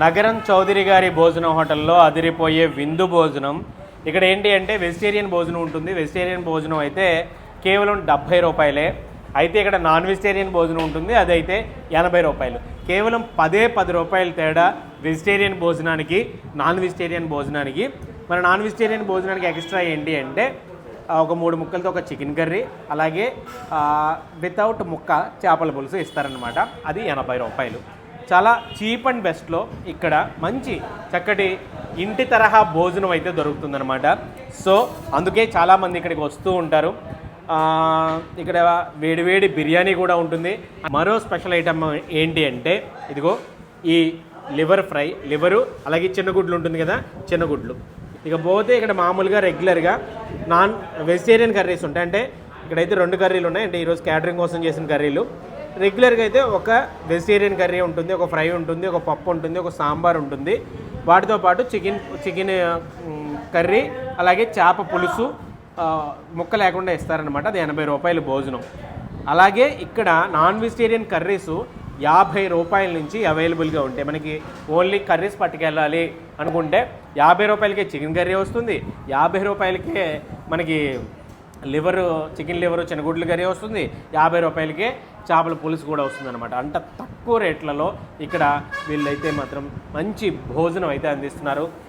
నగరం చౌదరి గారి భోజనం హోటల్లో అదిరిపోయే విందు భోజనం. ఇక్కడ ఏంటి అంటే వెజిటేరియన్ భోజనం ఉంటుంది. వెజిటేరియన్ భోజనం అయితే కేవలం 70 రూపాయలే. అయితే ఇక్కడ నాన్ వెజిటేరియన్ భోజనం ఉంటుంది, అదైతే 80 రూపాయలు. కేవలం 10 రూపాయల తేడా వెజిటేరియన్ భోజనానికి నాన్ వెజిటేరియన్ భోజనానికి. మన నాన్ వెజిటేరియన్ భోజనానికి ఎక్స్ట్రా ఏంటి అంటే ఒక 3 ముక్కలతో ఒక చికెన్ కర్రీ, అలాగే వితౌట్ ముక్క చేపల పులుసు ఇస్తారనమాట. అది 80 రూపాయలు. చాలా చీప్ అండ్ బెస్ట్లో ఇక్కడ మంచి చక్కటి ఇంటి తరహా భోజనం అయితే దొరుకుతుందనమాట. సో అందుకే చాలామంది ఇక్కడికి వస్తూ ఉంటారు. ఇక్కడ వేడివేడి బిర్యానీ కూడా ఉంటుంది. మరో స్పెషల్ ఐటమ్ ఏంటి అంటే ఇదిగో ఈ లివర్ ఫ్రై, లివరు అలాగే చిన్నగుడ్లు ఉంటుంది కదా, చిన్నగుడ్లు. ఇక పోతే ఇక్కడ మామూలుగా రెగ్యులర్గా నాన్ వెజిటేరియన్ కర్రీస్ ఉంటాయి. అంటే ఇక్కడైతే 2 కర్రీలు ఉన్నాయి, అంటే ఈరోజు క్యాటరింగ్ కోసం చేసిన కర్రీలు. రెగ్యులర్గా అయితే ఒక వెజిటేరియన్ కర్రీ ఉంటుంది, ఒక ఫ్రై ఉంటుంది, ఒక పప్పు ఉంటుంది, ఒక సాంబార్ ఉంటుంది. వాటితో పాటు చికెన్ కర్రీ అలాగే చేప పులుసు ముక్క లేకుండా ఇస్తారనమాట. అది 80 రూపాయలు భోజనం. అలాగే ఇక్కడ నాన్ వెజిటేరియన్ కర్రీసు 50 రూపాయల నుంచి అవైలబుల్గా ఉంటాయి. మనకి ఓన్లీ కర్రీస్ పట్టుకెళ్ళాలి అనుకుంటే 50 రూపాయలకే చికెన్ కర్రీ వస్తుంది, 50 రూపాయలకే మనకి చికెన్ లివరు చిన్నగుడ్ల కర్రీ వస్తుంది, 50 రూపాయలకే చేపల పులుసు కూడా వస్తుంది అనమాట. అంత తక్కువ రేట్లలో ఇక్కడ వీళ్ళైతే మాత్రం మంచి భోజనం అయితే అందిస్తున్నారు.